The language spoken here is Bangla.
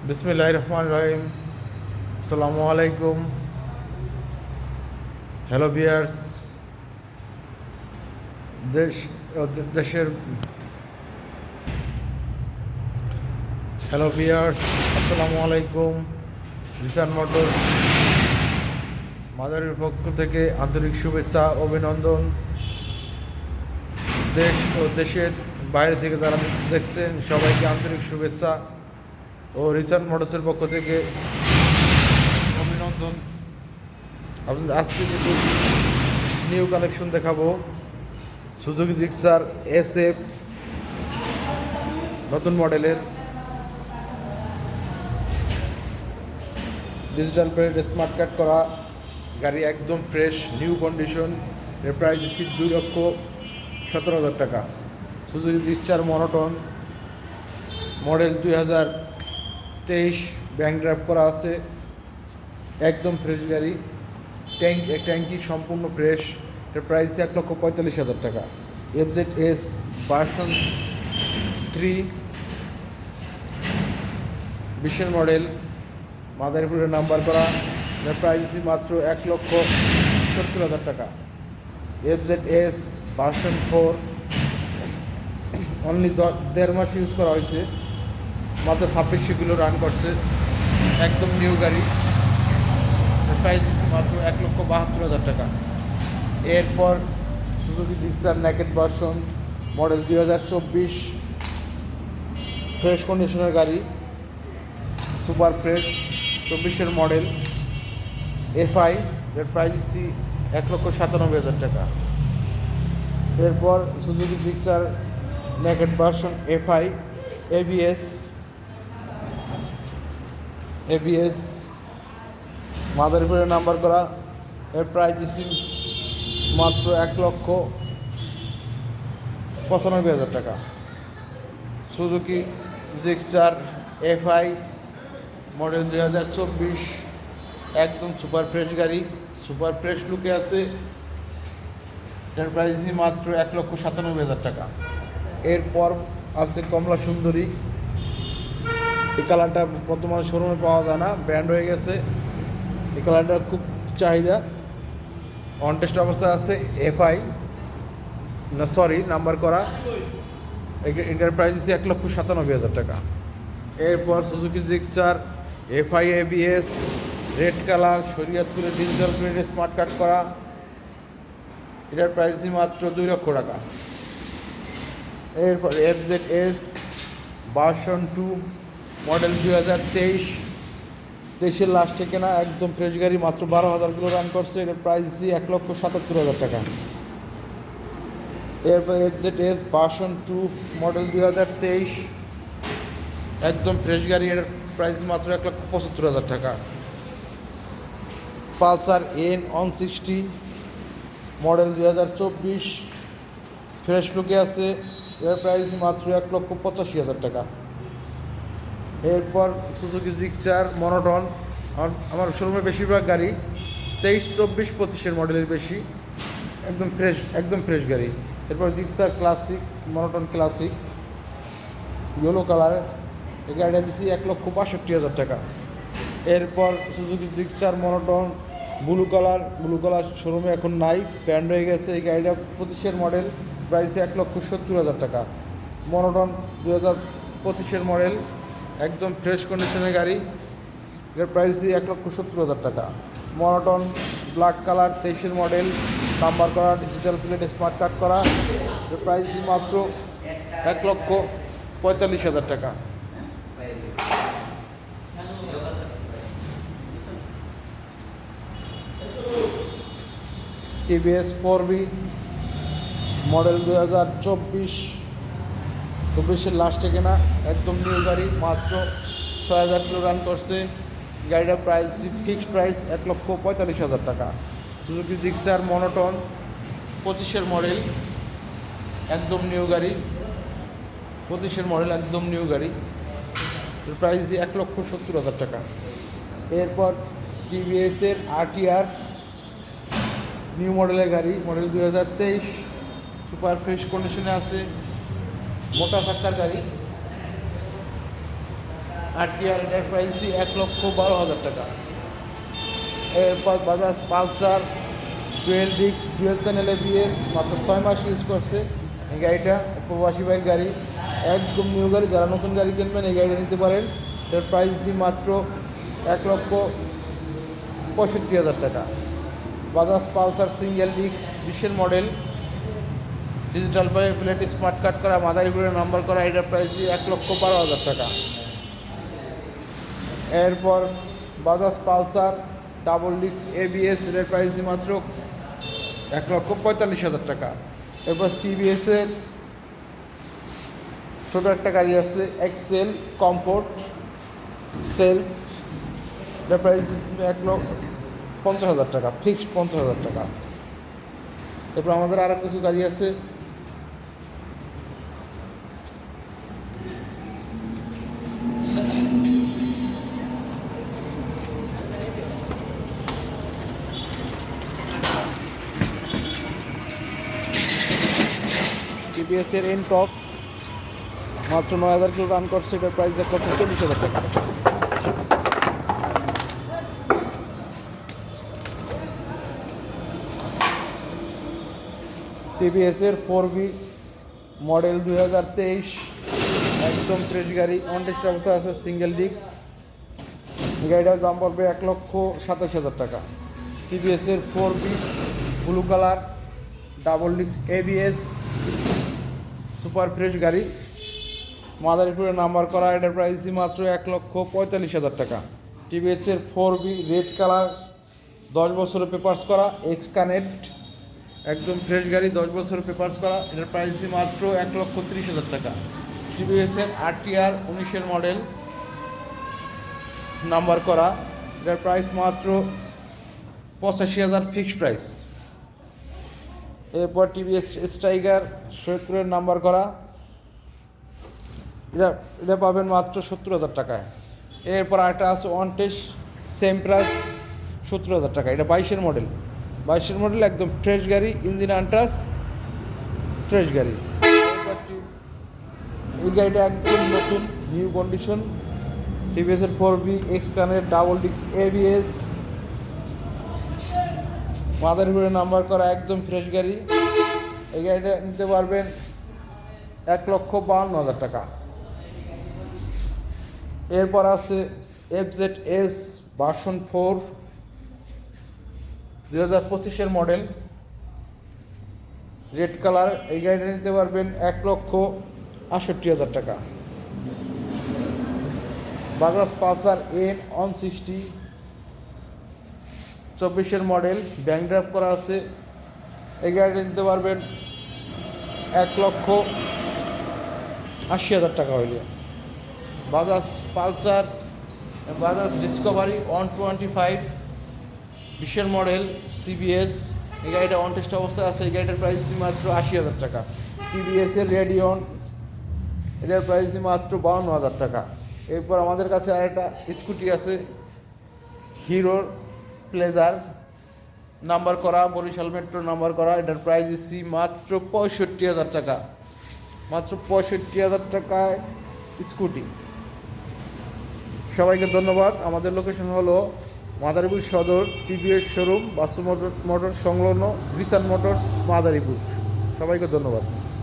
বিসমিল্লাহির রহমানির রহিম। আসসালামু আলাইকুম। হ্যালো ভিউয়ার্স, দেশের হ্যালো ভিউয়ার্স, আসসালামু আলাইকুম। রিসান মোটরস মাদারের পক্ষ থেকে আন্তরিক শুভেচ্ছা, অভিনন্দন। দেশ ও দেশের বাইরে থেকে যারা দেখছেন সবাইকে আন্তরিক শুভেচ্ছা ও রিসান মোটরসের পক্ষ থেকে অভিনন্দন। আপনাদের আজকে কিছু নিউ কালেকশন দেখাবো। সুজুকি জিক্সার SF নতুন মডেলের ডিজিটাল প্লেট স্মার্ট কার্ড করা গাড়ি, একদম ফ্রেশ নিউ কন্ডিশন। এর প্রাইস দিচ্ছি 2,17,000 টাকা। Suzuki Gixxer monotone model 2023, bank drive করা আছে, একদম ফ্রেশ গাড়ি। ট্যাঙ্কি সম্পূর্ণ ফ্রেশ। এর প্রাইস 1,45,000 টাকা। FZS ভার্সন 3 20 মডেল, মাদারীপুরের নাম্বার করা। এর প্রাইস মাত্র 1,70,000 টাকা। FZS ভার্সন 4 অনলি 1.5 মাস ইউজ করা হয়েছে, মাত্র 2600 কিলো রান করছে, একদম নিউ গাড়ি। প্রাইস দিচ্ছি মাত্র 1,72,000 টাকা। এরপর Suzuki Gixxer naked version model 2024, fresh কন্ডিশনের গাড়ি, সুপার ফ্রেশ, 24-এর মডেল, FI। এর প্রাইস দিচ্ছি 1,97,000 টাকা। এরপর Suzuki Gixxer naked version FI ABS মাদারীপুরের নাম্বার করা। এর প্রাইস দিচ্ছি মাত্র 1,95,000 টাকা। সুজুকি জিক্সার FI মডেল 2024, একদম সুপার ফ্রেশ গাড়ি, সুপার ফ্রেশ লুকে আছে। এর প্রাইস দিচ্ছি মাত্র 1,97,000 টাকা। এরপর আছে কমলা সুন্দরী। এই কালারটা বর্তমানে শোরুমে পাওয়া যায় না, ব্র্যান্ড হয়ে গেছে। এই কালারটা খুব চাহিদা। অনটেস্ট অবস্থা আছে, নাম্বার করা। এটার প্রাইস দিচ্ছি 1,97,000 টাকা। এরপর Suzuki Gixxer FI ABS red colour, শরীয়তপুরের ডিজিটাল প্লেট স্মার্ট কার্ড করা। এটার প্রাইস দিচ্ছি মাত্র 2 লক্ষ টাকা। এরপর FZS ভার্সন 2 মডেল 2023 লাস্টে কেনা, একদম ফ্রেশ গাড়ি, মাত্র 12,000 কিলো রান করছে। এর প্রাইস দিচ্ছি 1,77,000 টাকা। এরপর FZS ভার্সন 2 মডেল 2023, একদম ফ্রেশ গাড়ি, এর প্রাইস মাত্র 1,75,000 টাকা। পালসার N160 মডেল 2024, ফ্রেশ লুকে আছে, এর প্রাইস মাত্র 1,85,000 টাকা। এরপর সুজুকি জিক্সার মনোটন, আমার শোরুমে বেশিরভাগ গাড়ি 23, 24, 25-এর মডেলের বেশি, একদম ফ্রেশ গাড়ি। এরপর Gixxer classic monotone classic yellow colour, এই গাড়িটা দিচ্ছি 1,65,000 টাকা। এরপর Suzuki Gixxer monotone blue colour শোরুমে এখন নাই, ব্যান্ড হয়ে গেছে। এই গাড়িটা 25-এর মডেল, প্রাইস 1,70,000 টাকা। মনোটন 2025-এর মডেল, একদম ফ্রেশ কন্ডিশনের গাড়ি, এর প্রাইস 1,70,000 টাকা। মনোটন ব্ল্যাক কালার 23-এর মডেল, নাম্বার করা, ডিজিটাল প্লেট স্মার্ট কার্ড করা, এর প্রাইস মাত্র 1,45,000 টাকা। TVS 4B মডেল 2024 লাস্টে কেনা, একদম নিউ গাড়ি, মাত্র 6,000 কিলো রান করছে। গাড়িটার প্রাইস ফিক্সড প্রাইস 1,45,000 টাকা। সুজুকি জিক্সার মনোটন 25-এর মডেল, একদম নিউ গাড়ি, 25-এর মডেল, একদম নিউ গাড়ি, এর প্রাইস 1,70,000 টাকা। এরপর TVS-এর RTR নিউ মডেলের গাড়ি, মডেল 2023, সুপার ফ্রেশ কন্ডিশনে আছে, মোটা চাক্কার গাড়ি, RTR, এটার প্রাইস 1,12,000 টাকা। এরপর Bajaj Pulsar dual disc dual channel ABS, মাত্র 6 মাস ইউজ করছে এই গাড়িটা। প্রবাসী বাইক গাড়ি, একদম নিউ গাড়ি। যারা নতুন গাড়ি কিনবেন এই গাড়িটা নিতে পারেন। এর প্রাইস মাত্র 1,65,000 টাকা। বাজাজ পালসার সিঙ্গেল ডিস্ক 20-এর model, digital plate, smart card করা, মাদারীপুরের নাম্বার করা, এটার প্রাইস 1,12,000 টাকা। এরপর Bajaj Pulsar double disc ABS, এর প্রাইস মাত্র 1,45,000 টাকা। এরপর TVS-এর ছোটো একটা গাড়ি আছে এক্সেল কমফোর্ট সেল, এটার প্রাইস 1,50,000 টাকা, ফিক্সড 50,000 টাকা। এরপর আমাদের আরও কিছু গাড়ি আছে। TVS-এর এনটক মাত্র 9,000 কিলো রান করছে, এটার প্রাইস 1,40,000 টাকা। TVS-এর 4B মডেল 2023, একদম ফ্রেশ গাড়ি, অন টেস্ট অবস্থা আছে, সিঙ্গেল ডিস্ক। গাড়িটার দাম পড়বে 1,27,000 টাকা। TVS-এর 4B blue colour double disc ABS, super fresh গাড়ি, মাদারীপুরে নাম্বার করা, এটার প্রাইস মাত্র 1,45,000 টাকা। TVS-এর 4B রেড কালার 10 বছরের পেপার্স করা, এক্স কানেক্ট, একদম ফ্রেশ গাড়ি, 10 বছরের পেপার্স করা, এটার প্রাইস মাত্র 1,30,000 টাকা। TVS-এর RTR 19-এর মডেল নাম্বার করা, এটার প্রাইস মাত্র 85,000 ফিক্সড প্রাইস। এরপর TVS স্ট্রাইকার 70-এর নাম্বার করা, এটা পাবেন মাত্র 70,000 টাকায়। এরপর আরেকটা আছে অন টেস্ট, সেম প্রাইস 70,000 টাকা। এটা 22-এর মডেল, একদম ফ্রেশ গাড়ি, ইঞ্জিন আনটাস, ফ্রেশ গাড়ি। এই গাড়িটা একদম নতুন, নিউ কন্ডিশন। TVS-এর 4B X connect double disc ABS, মাদারীপুরে নাম্বার করা, একদম ফ্রেশ গাড়ি। এই গাড়িটা নিতে পারবেন 1,52,000 টাকা। এরপর আছে FZS ভার্সন 4 2025-এর মডেল, রেড কালার। এই গাড়িটা নিতে পারবেন 1,68,000 টাকা। বাজাজ পালসার N160 24-এর মডেল, ব্যাংক ড্রাফট করা আছে। এই গাড়িটা নিতে পারবেন 1,80,000 টাকা হইলে। বাজাজ পালসার বাজাজ ডিসকভারি 125 20-এর মডেল CBS, এই গাড়িটা অন টেস্ট অবস্থায় আছে। এই গাড়িটার প্রাইস মাত্র 80,000 টাকা। TVS-এর রেডিয়ন, এটার প্রাইস মাত্র 52,000 টাকা। এরপর আমাদের কাছে আরেকটা স্কুটি আছে হিরোর প্লেজার, নাম্বার করা, বরিশাল মেট্রো নাম্বার করা, এটার প্রাইস মাত্র 65,000 টাকা। মাত্র 65,000 টাকায় স্কুটি। সবাইকে ধন্যবাদ। আমাদের লোকেশন হলো মাদারীপুর সদর, TVS শোরুম, বাসু মোটর সংলগ্ন রিসান মোটরস, মাদারীপুর। সবাইকে ধন্যবাদ।